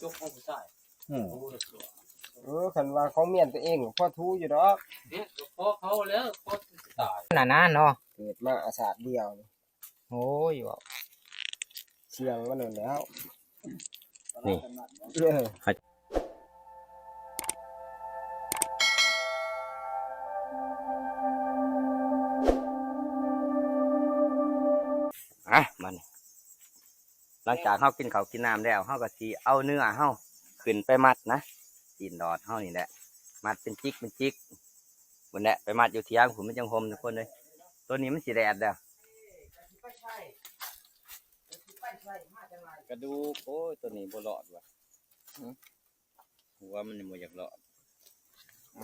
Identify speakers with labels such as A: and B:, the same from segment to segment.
A: จกของผู้ชาย
B: ขันว่าของเมียนตัวเองพ่อทูอยู่ดอก
A: เนี่ยพอเขาแล้วพอตาย
C: นานเนาะ
B: เกิดมาอาสาเดียว
C: โอ้ยบอก
B: เสียงมันนั่นแล้ว
C: นี่มันหลังจากเฮากินข้าวกินน้ำแล้วเฮาก็สิเอาเนื้อเฮาขึ้นไปมัดนะตีนดอดเฮานี่แหละมัดเป็นจิกบนแหละไปมัดอยู่เที่ยงผมมันจังหอมทุกคนเลยตัวนี้มันสีแดดเด้อกระดูกโอ้ยตัวนี้บ่รอดว่ะหัวมันบ่อยากรอด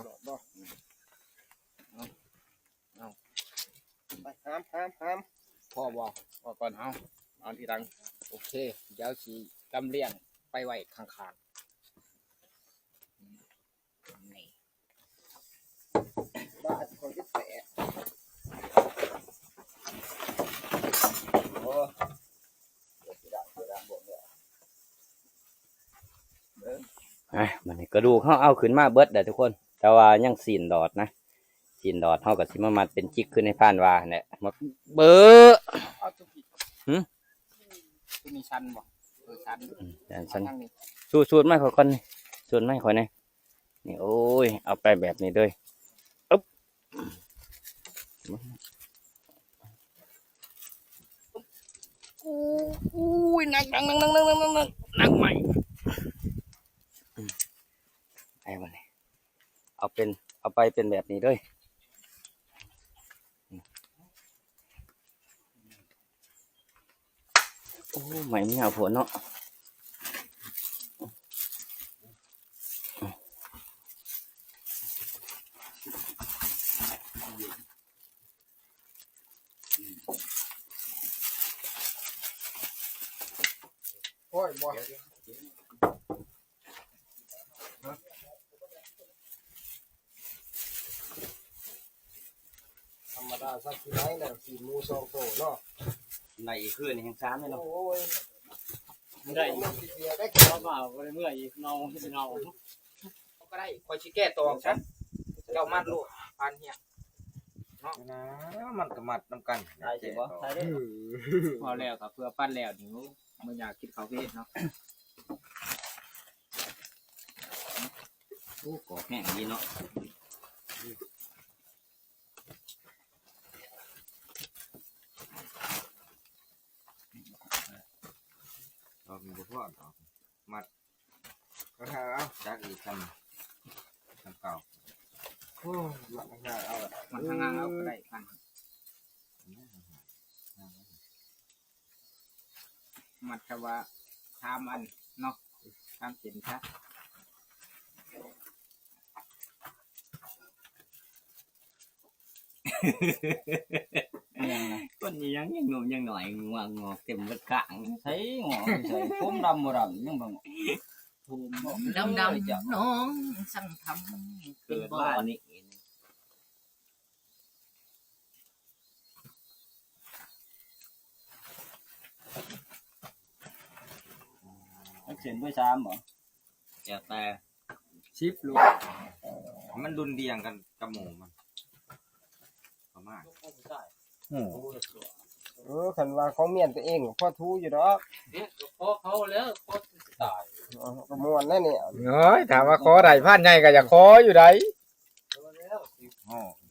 B: รอดบ่
C: เอา
B: ไปห้าม
C: พ่อบอกว่าก่อนเอาทีหลังโอเคเดี๋ยวสิลำเลียงไปไว้ข้างๆนี่
B: บ้าคนที่แตะโอ้
C: มันกระดูกเขาเอาขึ้นมาเบิดได้ทุกคนแต่ว่ายังสีนดอดนะสีนดอดเขากับสิมามัดเป็นจิกขึ้นในผ่านว่าเนี่ยมาเบ้อตัวนี้ชันบ่ชันสูตรไม่ขอก่อนสูตรไม่ขอเนี่ยนี่โอ้ยเอาไปแบบนี้ด้วยอุ๊บอุ้ยนักใหม่ไอ้วันนี้เอาไปเป็นแบบนี้ด้วยโอ้ใหม่ไม่เอาผลเนาะ
B: โอ้ยบ่ธรรมดาสักทีไหนน่ะสีมูซองโตเนาะ
C: ในคืนแห่งซ้ำเลยเนาะ
B: โอ้ย
A: ไม่ได้
B: ได้
A: เพราะว่าไม่ได้เมื่อยเงา
C: ก็ได้คอยชี้แก้ตองฉันเจ้ามัดลูกพันเฮีย
B: นะมันก็มัดน้ำกัน
C: ได้สิบ่ได้
A: พอแล้วครับเพื่อปั้นแล้วนี่มันอยากกินข้าวเพชรเนาะ
C: โอ้กรอบแห้งดีเนาะ
B: เรามีบุพเพมัดก็ถ้าเอาจากอีกทำเก่าโอ้มัดง่ายเอา
A: มันทางงานเอาก็ได้กันมัดแค่ว่าทำอันเนาะทำเสร็จซะ
C: คนนี้ยังหนุ่มยังหน่อยงอกเต็มกระกาง
A: ใช่งอใช่ผมดำบ่ดำยังบ่งอ
C: ดำน้องสั่งทำเกิดบ้านนี้
A: เขียนด้วยซ้ำเหรอ
C: แต่
A: ชิปลูก
B: มันดุนเดียงกันกระหมูมันประมาณขันว่าของเมียนตัวเองพ่อทูอยู่ดอก
A: เนี่ยพอเขาแล้วพอตาย
B: กระมวลนั่นเนี่ย
C: เฮ้ยถามว่าคอใดผ่านใหญ่ก็จะคออยู่ได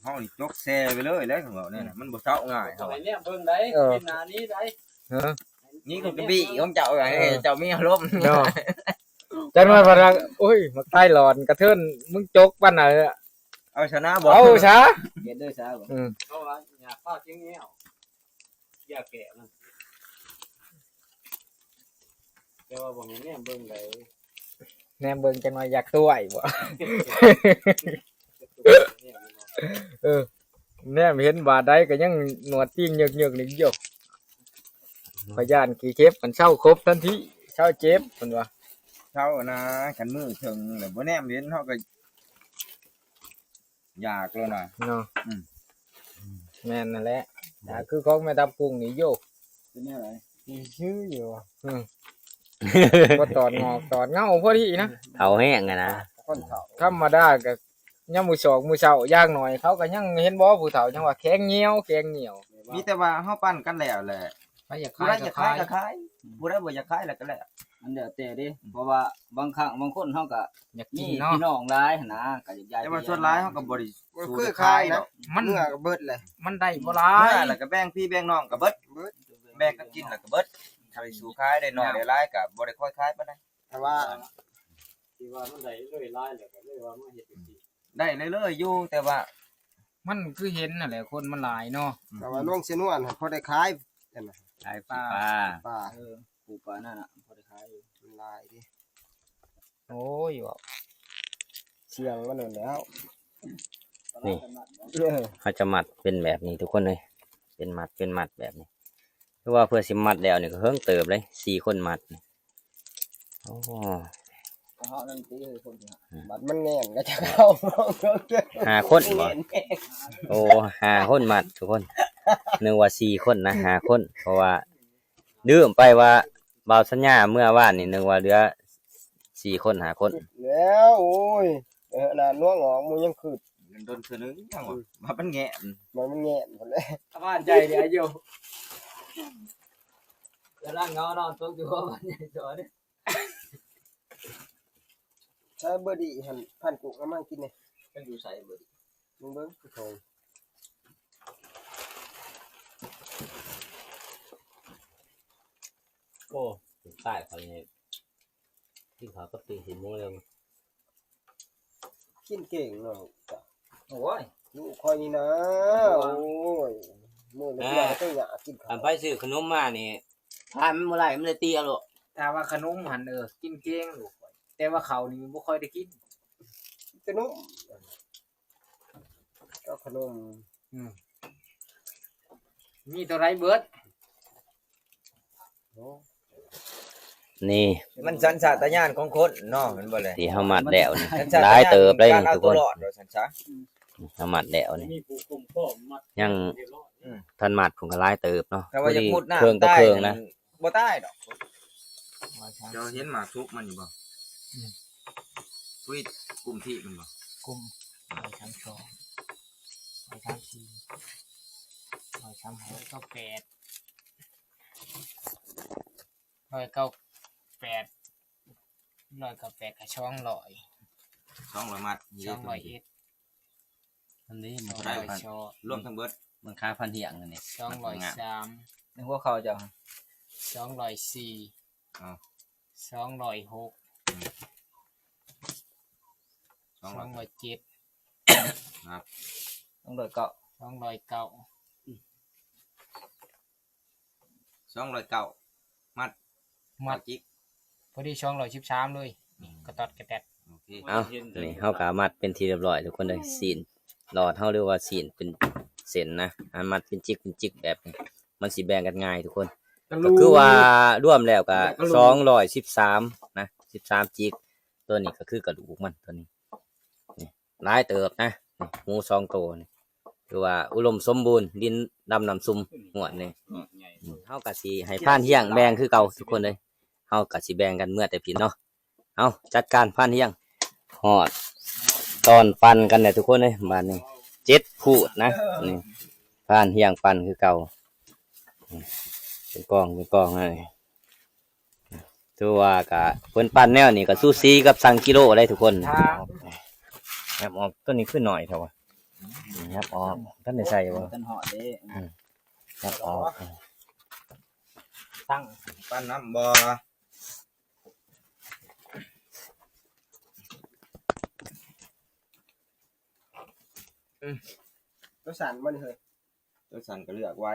B: ห้องนี่จกแซ่ไปเลยแล้วของเราเนี่ยมันบ่เศร้าง่าย
A: เขาเนี่ยเบิ่งได้เป็นนานี้ได้
B: นี่ก็กระบี่ของเจ้าไงเจ้ามีอารมณ์
C: จันว่าพลังโอ้ยมาใต้หลอนกระเทินมึงจกปั้นอะไร
B: เอาชนะบ่
C: เอาชะ
A: เห็นด้วยช้าบ่เขาว่าอยากข้าวจิ้งเงี้ยวอยากแกะมันแต่ว่าบ่เห็นแนมเบิ่งได้
C: แนมเบิ่งจังว่าอยากตัวไอ้บ่แนมเห็นบาดใดก็ยังหนวดติ้งเยือกๆนี่อยู่พยานกี่เจ็บมันเศร้าครบทันทีเศร้าเจ็บเพิ่นว่า
B: เช้านะขันมือถึงแล้วบ่แนมเห็นเฮาก็อยากแล้วนะ
C: เนาะแม่นนั่นแหละแต่คือของแม่ทับกุ้งนี่โยก
A: เป็นอะไร
B: ชื่ออยู่
D: บ่ตอดงอกตอดเงาพอดีนะ
C: เฒ่าแห้งอะนะ
B: คนเฒ่า
D: ธรรมดาก็ยามมื้อสองมื้อเช้าอย่างหน่อยเขาก็ยังเห็นบ่ผู้เฒ่าจังว่าแข็งเหนียวแข็งเหนียว
B: มีแต่ว่าเฮาปั้นกันแล้วแหละ
D: ไปอยาก
B: ผู้
D: ขาย
B: ใดอ
D: ก็
B: ยากขาย
D: ขาย
B: ก็ขายผู้ใดบ่อยากขายแล้วก็แล้ว
A: อันเดียวแต่ดิเพราะว่าบางครั้งบางคนเขาก็
D: อยาก
A: มี
D: กินเนาะ
A: พี่น้องหลายหั่นนะก็อยากย้าย
B: แต่ว่าส่วนหลายเฮาก็บ่ได้สู้
E: คือ
B: ได้
E: ขายนะ
B: ดอก
D: มัน
E: เนื้อก็เบิดเลย
D: มันได้บ่หลา
B: เมื่อย แล้วก็แบ่งพี่แบ่งน้องก็เบิดแบ่งกันกินแล้วก็เบิดถ้าไปสู่ขายได้น้อยได้หลายก็บ่ได้ค่อยขายปานใด
E: แต่ว่า
A: ที่ว่ามันได้เลยหลายแล้วก็เลยว่ามันเฮ็ดจังซี่
B: ได้เรื่อยๆอยู่แต่ว่า
D: มันคือเห็นนั่นแหละคนมันหลายเนาะ
E: แต่ว่าลงเสนวนพอได้ขายนั่นน่ะ
C: ขายปลา
E: ป้า
A: ปลูกปลานั่นน่ะพอได้ขายอยู่
E: มันลายดิ
D: โอ้ยว่า
E: เสียงมันนั่นแล้ว
C: นี่
E: เออ
C: เขาจะมัดเป็นแบบนี้ทุกคนเลยเป็นมัดแบบนี้เพราะว่าเพื่อสิมัดแล้วนี่ก็เฮิงเติบเลย4คนมัดนี่โอ้
A: เพราะเฮานั่นตีคือคนที่หา
E: บัดมันแง่นก็จะเข้า
C: 5คนบ่โอ้5คนมัดทุกคนนึกว่า4คนนะ5คนเพราะว่าลืมไปว่าบ่าวสัญญาเมื่อวานนี่นึกว่าเหลือ4คน5คน
E: แล้วโอ้ยน่ะนัวงอกมูยังคือ
B: เงินโดนคือนึงจังว่ามาเป็นแงะ
E: มันแง่นหมดเลย
A: บ้านใจเดียวอยู่จะร่างเงานอนตกอยู่ว่าบ้านใหญ่จอเนี่ย
E: ใช้เบอร์ดีหั่นพันกุกเอามากินนี่
A: เป็นอยู่ใส่เบิด
E: มึงเบิ่งโถ่
C: โอ้ใต้เขาเนี่ยที่เขาก็ตี10 โมงแล้ว
E: กินเก่งเนาะจ้ะ
A: โอ้ย
E: ลูกคอยนี่นะโอ้ยมื้อนี้เราต้องอยากกินข้าว
C: ไปซื้อขนมมานี่ทานมันเมื่อไหร่มันเลยตีเอาลูก
D: ถ้าว่าขนมหันกินเก่งลูกข้อยแต่ว่าเขาวนี่บ่ค่อยได้กิน
E: ขนมก็ขนม
D: มีตัวไรเบิด
E: โอ้
C: นี่
B: มันสัญชาตญาณของคนเนาะมันบ่เลย
C: ที่เฮามัดแล้วนี่
B: สัญชาต
C: หลาย
B: ญาณ
C: เติบเลย
B: การเอา
C: ทุก
B: ตั
C: คว น
B: รอดโดยสัญชาต
C: เฮามัดแล้วนี่
A: มีผู้คุมพ่อมัด
C: ยัง
A: เรียบร้อย
C: ทันมัดผมก็หลายเติบเนาะ
B: แต่ว่าจะมุดน้ำ
C: เครื่องต่อ
B: ใต้
C: เครื่องนะ
B: บ่ใต้ดอก
D: ว่าช้าง
B: เจ้าเห็นหมากทุกมันอยู่บ่อุ้ยกลุ่มที่มันบ่
D: กลุ่มว่าช้างสองว่าช้างสี่ว่าช้างหกก็8 198 198กับช่อง100
B: 200 มัด
D: 201
C: อันนี้มัน
D: 200ช่อ
B: รวมทั้งเบิด
C: มันค่าพันเหียงอันนี้
D: 203
B: ในหัวเขาเจ้า
D: 204
B: อ้าว
D: 206
B: 200
D: 207
B: ครับ
A: ต้องโดยเก่า
D: 209
B: 209มัด
D: มัด
B: จิก
D: พอดี213เลยนี่กระตอดกระแตด
B: โอเค
C: เอานี่เฮากะมัดเป็นที่เรียบร้อยทุกคนเลยสีนหลอดเฮาเรียกว่าสีนเป็นเส้นนะอันมัดเป็นจิกแบบนี้มันสิแบ่งกันง่ายทุกคนก็คือว่ารวมแล้วก็213นะ13จิกตัวนี้ก็คือกระดูกมันตัวนี้นี่หลายเติบนะนี่หมู2ตัวนี่คือว่าอุดมสมบูรณ์ดินดำน้ำซุ่มหวดนี่เฮาก็สิให้ผ่านเฮียงแบ่งคือเก่าทุกคนเลยเฮาก็สิแบ่งกันเมื่อแต่ผิดเนาะเอาจัดการผ่านเฮียงฮอดตอนปั่นกันเนี่ยทุกคนเลยบ้านนี้7พูดนะนี่ผ่านเฮียงปั่นคือเก่าเป็นกองเลยถือว่ากะเพิ่นปั่นแนวนี่ก็สู้ซีกับสั่งกิโลได้ทุกคนครับออกต้นนี้ขึ้นหน่อยเถอะวะครับออกท่านได้ใส่บ่
A: กันเหาะเด้
C: ครับออก
D: ตั้ง
B: ปั้นน้ำบ่
E: ตัวสั่นมันเฮ้ย
B: ตัวสันก็เลือกไว้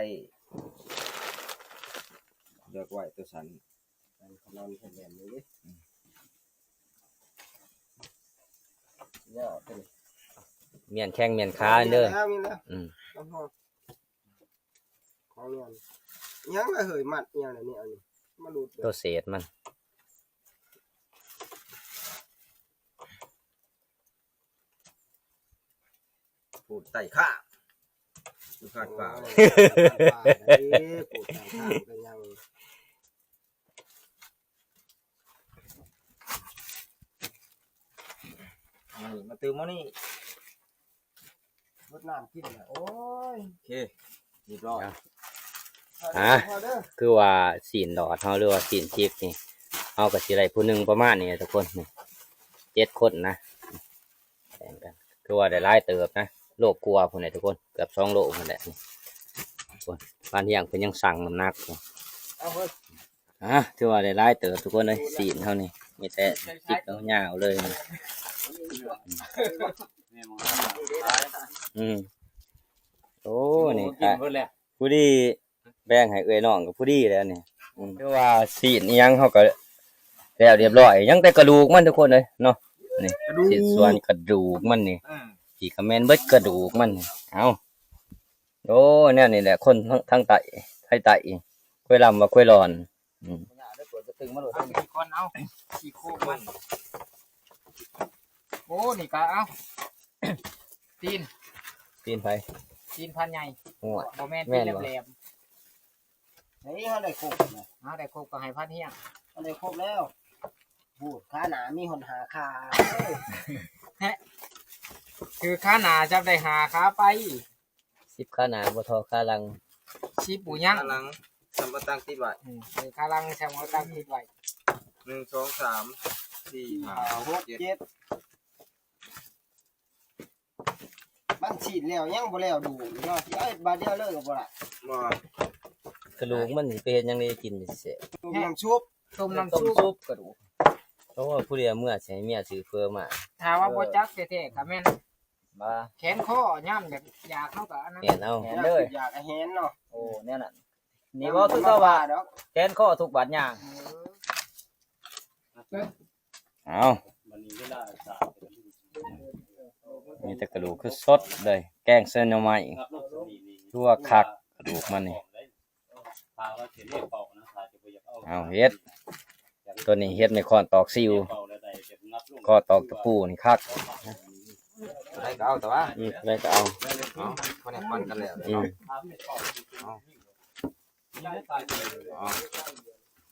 B: ตัวสัน
E: มันขนอนแผ่นแหลมเลยดิเนี่ยเป็น
C: เมียนแข้งเมียนขาเด้อ
E: มีแล้ว
C: อืม
E: ต้องพอของเงินยังละเฮ้ยมัดยังเลยนี่อันนี้มาดูด
C: ตัวเศษมัน
B: ปูดไต่ข้าดูขาดเปล่า
E: ปวดทางข้างเป็นยัง
B: นี่มาตื่มมานี่
E: รดน้ำกินน่ะโอ้ย
B: โอเคเรียบร้อย
E: พอเด้อ
C: คือว่าสีนดอดเฮาหรือว่าสีนชิกนี่เฮาก็สิได้ผู้หนึงประมาณนี้ทุกคนนี่7 คนนะแบ่งกันคือว่าได้หลายเติบนะโลกกลัวพุ่นน่ะทุกคนเกือบ2 โลพุ่นแหละนี่ทุกคนบ้านเฮียงเพิ่นยังสั่งน้ำหนักอยู่
E: เอาเพิ่น
C: ถือว่าได้หลายเติบทุกคนเลยสีนเท่านี้มีแต่จิกยาวๆเลยนี่โอ้นี่ค่ะผู้ดีแบ่งให้เอ้ยน้องกับผู้ดีแล้วนี่คือว่าสีนอิหยังเขาก็แล้วเรียบร้อยยังแต่กระดูกมันทุกคนเลยเนาะนี่ชิ้นส่วนกระดูกมันนี่กี่คอมเมนต์เบิดกระดูกมันนี่เอาโอ้เนี่ยนี่แหละคนทั้งไตไทยไตค่อยลำว่าค่อยร้อน
D: กี่คนเอากี่โคกมันโอ้นี่ก็เอาตีน
C: ตีนไป
D: ตีนพันใหญ่
C: หัว
D: บ่แม่น
C: แม่
D: ตีน
C: นบ่
D: แหลม
E: เฮ้ยเฮาได้ครบนะ
D: ๆเอาได้โคกก็ให้พันเฮียง
E: เฮาได้ครบแล้วพูดขาหนามีหนหาขา
D: คือขาหนาจับได้หาขาไป
C: 10ขาหนาบ่ทอขาหลัง
D: ชีปูยัง
B: กำลังทำประตังติดไว้
D: คือขาลังแซมเอาตั้งคิดไว้
B: 1 2 3 4 5 6 7
E: 7มันฉีดแล้วยังบ่แล้วดูเนาะสิเอาบาดเดียวเลยก็บ่ล่ะ
B: บ่
C: กระดูกมันสิไปเฮ็ดหยังได้กินเสีย
E: ต้มน้ำซุป
D: ต้มน้ำ
C: ต้ม
D: ซุป
C: ซุปกระดูกเพราะว่าผู้เดียวเมื่อสิให้เมียซื้อเฟอมา
D: ถ้าว่าบ่จักแท้ๆก็แม่น
C: บ้า
D: แขนข้อย่ำอยากเข้ากับอันนั้น
C: เห็นเอา
E: แหนเลยอยากให้เห็นเนาะ
C: โอ้แน่นั่นนี่ว่าทุกเจ้าว่า
E: ดอก
C: แขนข้อทุกบาดย่างเอามีแต่กระดูกคือสดเลยแกงเส้นหน่อไม้ทั่วคักกระดูกมันนี่เอาเฮ็ดตัวนี้เฮ็ดในคอนตอกซิวคอตอกตะปูนี่คัก
B: ได้ก็เอาแต่ว่า
C: ได้ก็เอา
B: คนนี้ปันกันแล้ว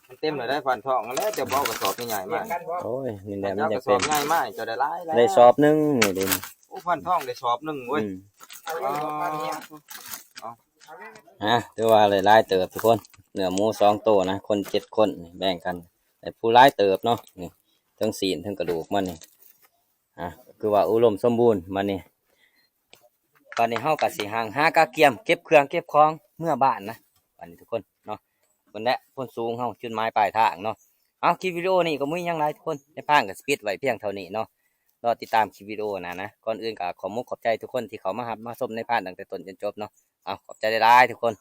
B: มันเต็มเลยได้ฟันทองแล้วจะบอกกระสอบใหญ่มาก
C: โอ้ยนี่แหละมัน
B: เอาก
C: จะ
B: ระส
C: เป็
B: อน บใหญ่มากจะได้ร้ายแล้ว
C: ได้สอบหนึงนี่เด่น
B: โอ้ฟันทองได้สอบหนึ่งเว้ย
C: ถือว่าเลยหลายเติบทุกคนเนื้อหมู2 ตัวนะคน7 คนนี่แบ่งกันแต่ผู้หลายเติบเนาะนี่ทั้งศีลทั้งกระดูกมันนี่คือว่าอุดมสมบูรณ์มันนี่ตอนนี้เฮาก็สิห่างหากะเกียมเก็บเครื่องเก็บของเมื่อบ้านนะวันนี้ทุกคนเนาะคนและคนสูงเฮาจุดหมายปลายทางเนาะเอาคลิปวิดีโอนี้ก็มีหยังหลายทุกคนในพางก็สปิดไว้เพียงเท่านี้เนาะรอติดตามคลิปวิดีโอนะก่อนอื่นก็ขอมุกขอบใจทุกคนที่เขามารับมาชมในพานตั้งแต่ต้นจนจบเนาะเอาขอบใจหลายๆทุกคน